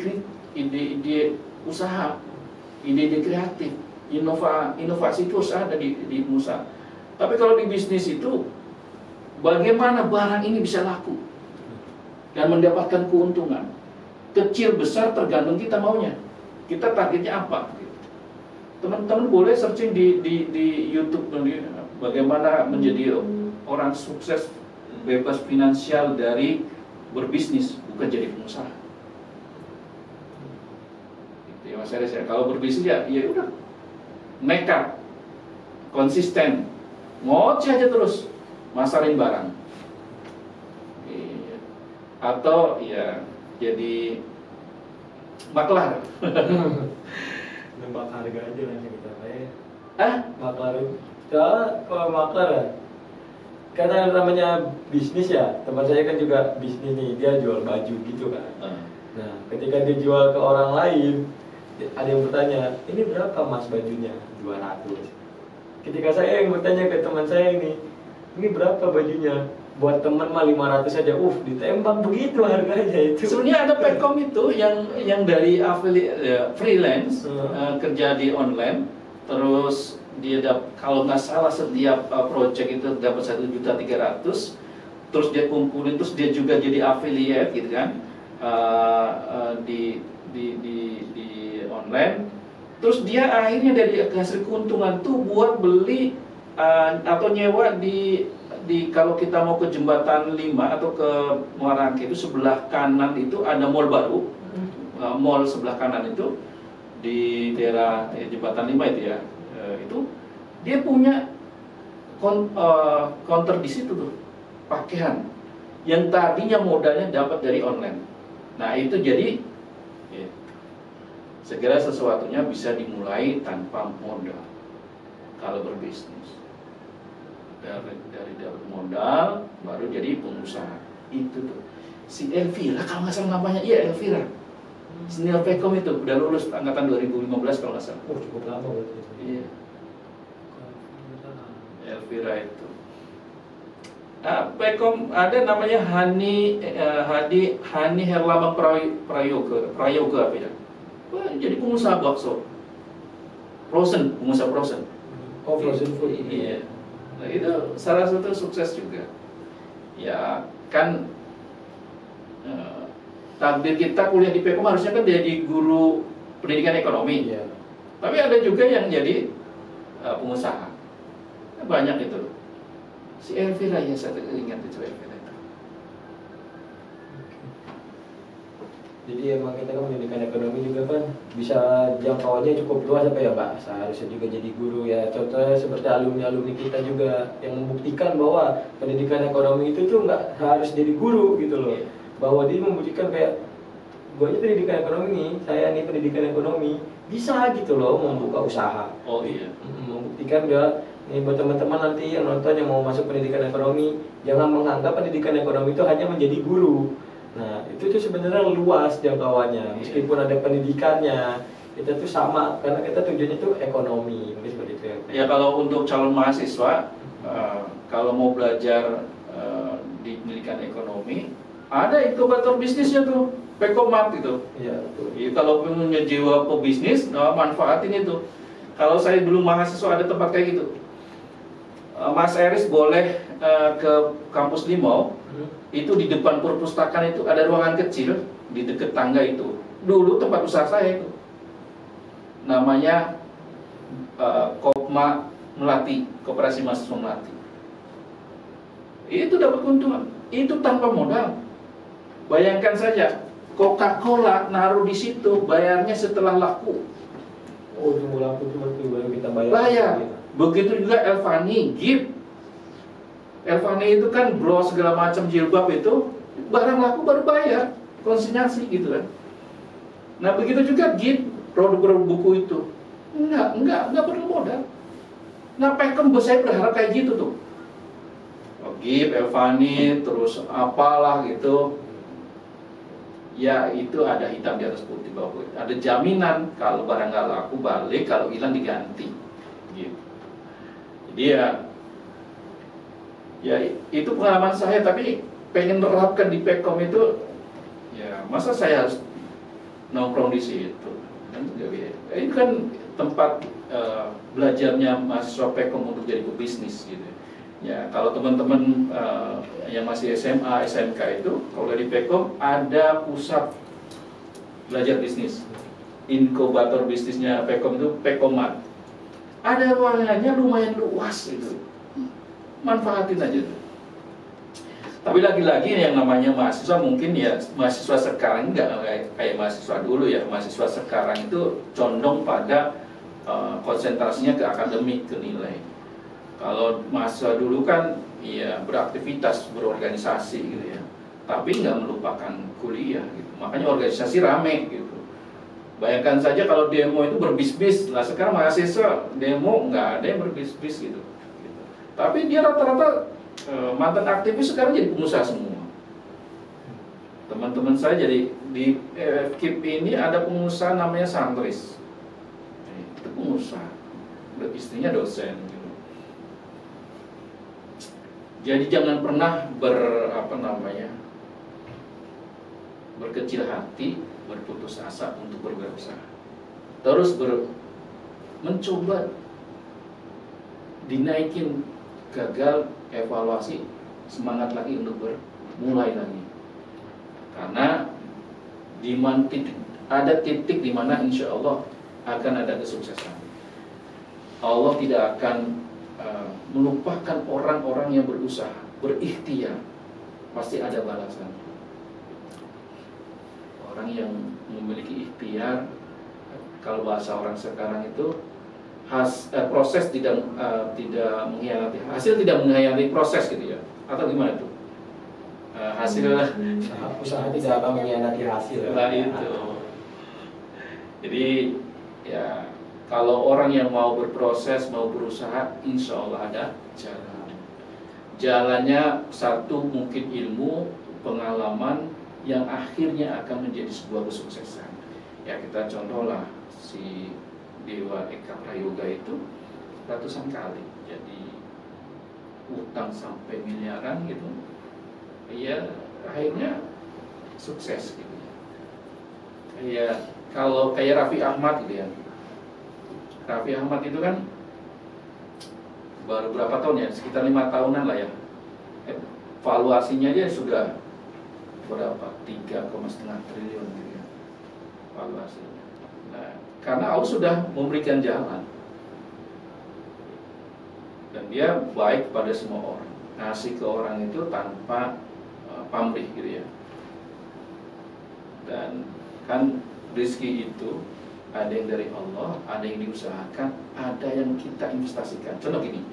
usaha, ide kreatif, inovasi itu harus ada di pengusaha. Tapi kalau di bisnis itu, bagaimana barang ini bisa laku dan mendapatkan keuntungan, kecil besar tergantung kita maunya. Kita targetnya apa? Teman-teman boleh searching di YouTube bagaimana menjadi orang sukses bebas finansial dari berbisnis, bukan jadi pengusaha. Gitu ya Mas Aris ya. Kalau berbisnis ya udah nekat, konsisten, ngoceh aja terus, masarin barang. Atau ya jadi maklar. Nembak harga aja langsung kita kayak. Maklar. Kalau maklar ya, karena namanya bisnis ya, teman saya kan juga bisnis nih, dia jual baju gitu kan. Nah, ketika dia jual ke orang lain, ada yang bertanya, ini berapa mas bajunya? 200. Ketika saya yang bertanya ke teman saya ini berapa bajunya? Buat teman mah 500 saja, ditembak begitu harganya itu. Sebenarnya ada Pecom itu yang dari freelance, kerja di online, terus dia kalau nggak salah setiap project itu dapat 1.300.000, terus dia kumpulin, terus dia juga jadi affiliate gitu kan, di online, terus dia akhirnya dari hasil keuntungan tuh buat beli atau nyewa di kalau kita mau ke Jembatan 5 atau ke Muara Angke itu sebelah kanan itu ada mall baru, mall sebelah kanan itu di daerah Jembatan 5 itu ya, itu dia punya counter di situ tuh, pakaian yang tadinya modalnya dapat dari online. Nah itu jadi segera sesuatunya bisa dimulai tanpa modal kalau berbisnis. Dari dapat modal baru jadi pengusaha. Itu tuh si Elvira kalau nggak salah namanya, Elvira Senior Pecom itu udah lulus angkatan 2015 kalau nggak salah. Cukup lama berarti. Iya, Elvira itu Pekom ada namanya Hani Herlambang Prayoga apa ya? Wah, jadi pengusaha bakso. Pengusaha frozen. Oh, frozen food. Iya. Nah, itu salah satu sukses juga. Ya, kan takdir kita kuliah di Pekom harusnya kan jadi guru pendidikan ekonomi. Iya. Tapi ada juga yang jadi pengusaha. Banyak itu. Si Elvira ya, saya ingat itu Elvira itu. Jadi emang kita kan pendidikan ekonomi juga kan bisa jangkauannya cukup luas apa ya Pak? Seharusnya juga jadi guru ya. Contohnya seperti alumni-alumni kita juga yang membuktikan bahwa pendidikan ekonomi itu tuh nggak harus jadi guru gitu loh. Bahwa dia membuktikan kayak gue aja pendidikan ekonomi nih, saya nih pendidikan ekonomi bisa gitu loh membuka usaha. Oh iya. Membuktikan dia nih buat teman-teman nanti yang nonton yang mau masuk pendidikan ekonomi, jangan menganggap pendidikan ekonomi itu hanya menjadi guru. Nah, itu tuh sebenarnya luas jangkauannya. Meskipun ada pendidikannya, kita tuh sama karena kita tujuannya tuh ekonomi, mungkin seperti itu ya. Kalau untuk calon mahasiswa, kalau mau belajar di pendidikan ekonomi, ada inkubator bisnisnya tuh, Pekomat gitu. Iya, betul. Jadi, kalau punya jiwa pebisnis, manfaatin itu. Kalau saya dulu mahasiswa ada tempat kayak gitu. Mas Eris boleh ke kampus Limau, itu di depan perpustakaan itu ada ruangan kecil di dekat tangga itu. Dulu tempat usaha saya itu. Namanya Kopma Melati, Koperasi Mahasiswa Melati. Itu dapat keuntungan, itu tanpa modal. Bayangkan saja, Coca-Cola naruh di situ, bayarnya setelah laku. Oh, tunggu laku cuma tuh baru kita bayar. Bayar. Begitu juga Elfani, Gift. Elfani itu kan bro segala macam jilbab itu barang laku baru bayar, konsinyasi gitu kan. Nah begitu juga Gift, produk-produk buku itu enggak perlu modal. Nah Pekom saya berharap kayak gitu tuh. Gift, Elfani, terus apalah gitu. Ya itu ada hitam di atas putih bahwa ada jaminan kalau barang nggak laku balik, kalau hilang diganti. Gitu. Jadi ya itu pengalaman saya, tapi pengen menerapkan di Pekom itu, ya masa saya harus nongkrong di situ? Ini kan tempat belajarnya mahasiswa Pekom untuk jadi pebisnis gitu. Ya kalau teman-teman yang masih SMA, SMK itu, kalau di Pekom ada pusat belajar bisnis, inkubator bisnisnya Pekom itu Pekomat. Ada ruangannya lumayan luas itu, manfaatin aja tuh. Tapi lagi-lagi yang namanya mahasiswa mungkin ya mahasiswa sekarang nggak kayak mahasiswa dulu ya. Mahasiswa sekarang itu condong pada konsentrasinya ke akademik, ke nilai. Kalau mahasiswa dulu kan ya beraktivitas, berorganisasi gitu ya. Tapi nggak melupakan kuliah gitu. Makanya organisasi rame gitu. Bayangkan saja kalau demo itu berbisnis. Lah sekarang mahasiswa demo nggak ada yang berbisnis gitu. Tapi dia rata-rata mantan aktivis sekarang jadi pengusaha semua. Teman-teman saya jadi di KIP ini ada pengusaha namanya Santris. Itu pengusaha. Istrinya dosen gitu. Jadi jangan pernah berkecil hati, berputus asa untuk berusaha. Terus mencoba dinaikin, gagal, evaluasi, semangat lagi untuk mulai lagi. Karena ada titik di mana insya Allah akan ada kesuksesan. Allah tidak akan melupakan orang-orang yang berusaha, berikhtiar, pasti ada balasan. Orang yang memiliki ikhtiar, kalau bahasa orang sekarang itu proses tidak mengkhianati hasil, tidak mengkhianati proses gitu ya, atau gimana tuh? Hasil usaha tidak akan mengkhianati hasil. Nah itu. Jadi ya kalau orang yang mau berproses, mau berusaha, insya Allah ada jalan. Jalannya satu mungkin ilmu, pengalaman yang akhirnya akan menjadi sebuah kesuksesan. Ya kita contohlah si Dewa Eka Prayoga itu ratusan kali jadi utang sampai miliaran gitu, ya akhirnya sukses gitu ya. Ya kalau kayak Raffi Ahmad gitu ya, Raffi Ahmad itu kan baru berapa tahun ya, sekitar 5 tahunan lah ya, valuasinya aja sudah berapa, 3,5 triliun gitu ya valuasinya. Nah, karena Allah sudah memberikan jalan dan dia baik pada semua orang, ngasih ke orang itu tanpa pamrih gitu ya. Dan kan rezeki itu ada yang dari Allah, ada yang diusahakan, ada yang kita investasikan. Contoh gini,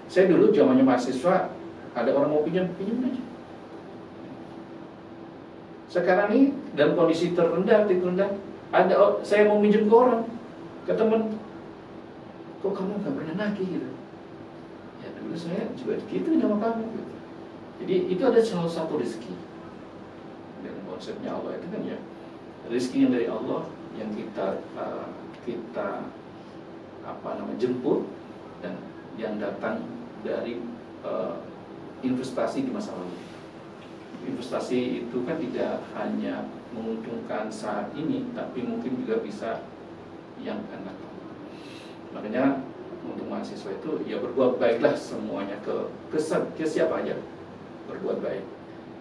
saya dulu zamannya mahasiswa, ada orang mau pinjam aja. Sekarang ini dalam kondisi terendah, saya mau minjem ke orang, ke teman, kok kamu nggak pernah nagih gitu? Ya dulu saya juga gitu sama kamu gitu. Jadi itu ada salah satu rezeki. Dan konsepnya Allah itu kan ya, rezeki yang dari Allah yang kita jemput, dan yang datang dari investasi di masa lalu. Investasi itu kan tidak hanya menguntungkan saat ini, tapi mungkin juga bisa yang akan datang. Makanya untuk mahasiswa itu ya berbuat baiklah semuanya ke siapa aja, berbuat baik,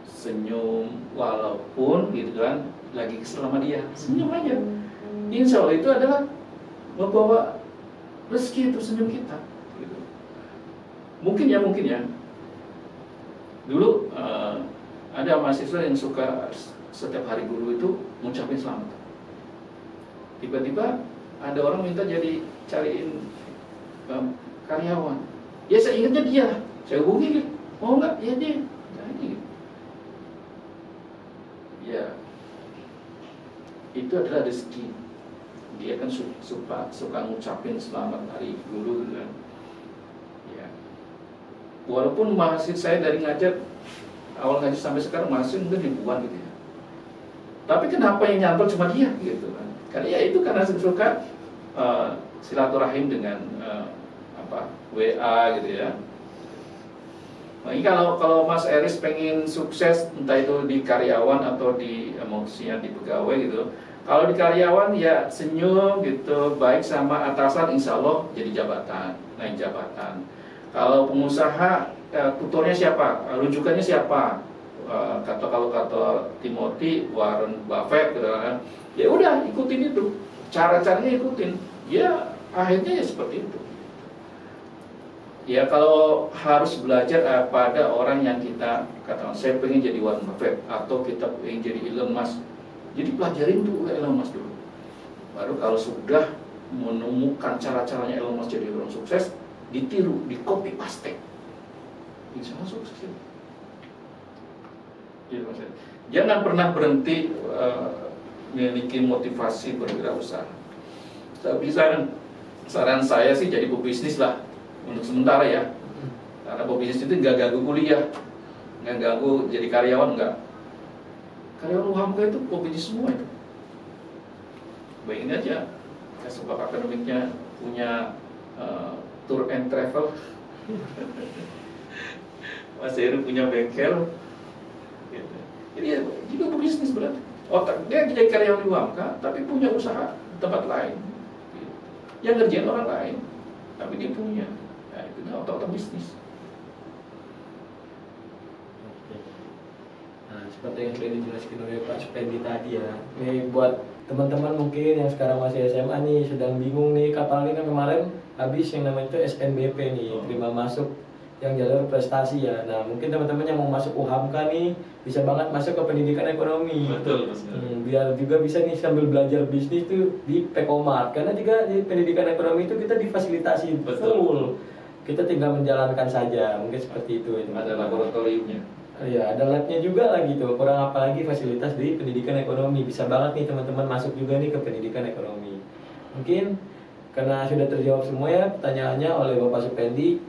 senyum walaupun gitu kan lagi kesel sama dia, senyum aja. Insya Allah itu adalah membawa rezeki itu, senyum kita gitu. Mungkin ya dulu ada mahasiswa yang suka setiap hari guru itu ngucapin selamat. Tiba-tiba ada orang minta jadi cariin karyawan. Ya saya ingatnya dia, saya hubungi gitu. Mau nggak? Ya dia. Jadi, ya itu adalah rezeki. Dia kan suka ngucapin selamat hari guru gitu kan. Ya. Walaupun mahasiswa saya dari ngajar awal ngaji sampai sekarang masih mungkin ribuan gitu ya. Tapi kenapa yang nyantol cuma dia gitu kan? Karena ya itu karena suka silaturahim dengan WA gitu ya. Nah, ini kalau Mas Eris pengen sukses entah itu di karyawan atau di emosinya di pegawai gitu. Kalau di karyawan ya senyum gitu, baik sama atasan, insya Allah jadi jabatan, naik jabatan. Kalau pengusaha tutornya siapa, rujukannya siapa? Kalau kata Timothy, Warren Buffett gitu kan. Ya udah ikutin itu, cara-caranya ikutin. Ya akhirnya ya seperti itu. Ya kalau harus belajar pada orang yang kita katakan saya pengen jadi Warren Buffett atau kita pengen jadi Elon Musk. Jadi pelajarin tuh Elon Musk dulu. Baru kalau sudah menemukan cara-caranya Elon Musk jadi orang sukses, ditiru, di copy paste. Insya Allah sukses itu. Jangan pernah berhenti memiliki motivasi berwirausaha. Tapi saran saya sih jadi pebisnis lah untuk sementara ya. Karena pebisnis itu nggak ganggu kuliah, nggak ganggu jadi karyawan, nggak. Karyawan UHAMKA itu pebisnis semua itu. Bayangin aja, sebab akademiknya punya tour and travel. Mas Heru punya bengkel gitu. Jadi ya, juga pebisnis berarti. Dia jadi karyawan di UHAMKA tapi punya usaha tempat lain gitu. Yang ngerjain orang lain tapi dia punya. Nah, itu otak-otak bisnis. Nah, seperti yang sudah dijelaskan oleh Pak Supendi tadi ya. Ini buat teman-teman mungkin yang sekarang masih SMA nih, sedang bingung nih, kapal ini kan kemarin habis yang namanya itu SNBP nih, terima masuk yang jalur prestasi ya. Nah, mungkin teman-teman yang mau masuk UHAMKA nih bisa banget masuk ke pendidikan ekonomi. Betul. Biar juga bisa nih sambil belajar bisnis tuh di Pekomart. Karena juga di pendidikan ekonomi itu kita difasilitasi full. Kita tinggal menjalankan saja. Mungkin seperti itu. Ada laboratoriumnya. Ya, ada labnya juga lah gitu. Kurang apa lagi fasilitas di pendidikan ekonomi. Bisa banget nih teman-teman masuk juga nih ke pendidikan ekonomi. Mungkin karena sudah terjawab semua ya pertanyaannya oleh Bapak Supendi.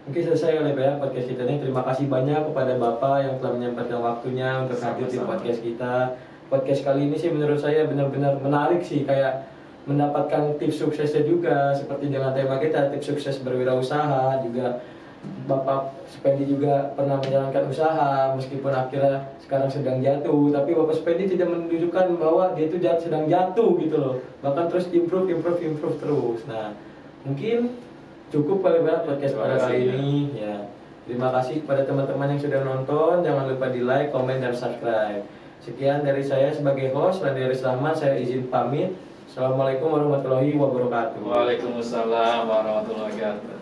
Mungkin selesai oleh podcast kita ini. Terima kasih banyak kepada Bapak yang telah menyempatkan waktunya untuk hadir di podcast kita. Podcast kali ini sih menurut saya benar-benar menarik sih, kayak mendapatkan tips suksesnya juga seperti dengan tema kita tips sukses berwirausaha juga. Bapak Supendi juga pernah menjalankan usaha meskipun akhirnya sekarang sedang jatuh, tapi Bapak Supendi tidak menunjukkan bahwa dia itu sedang jatuh gitu loh, bahkan terus improve terus. Nah, mungkin cukup kali ya podcast pada kali ini ya. Terima kasih kepada teman-teman yang sudah nonton, jangan lupa di like, komen, dan subscribe. Sekian dari saya sebagai host Randy Rahman, saya izin pamit. Assalamualaikum warahmatullahi wabarakatuh. Waalaikumsalam warahmatullahi wabarakatuh.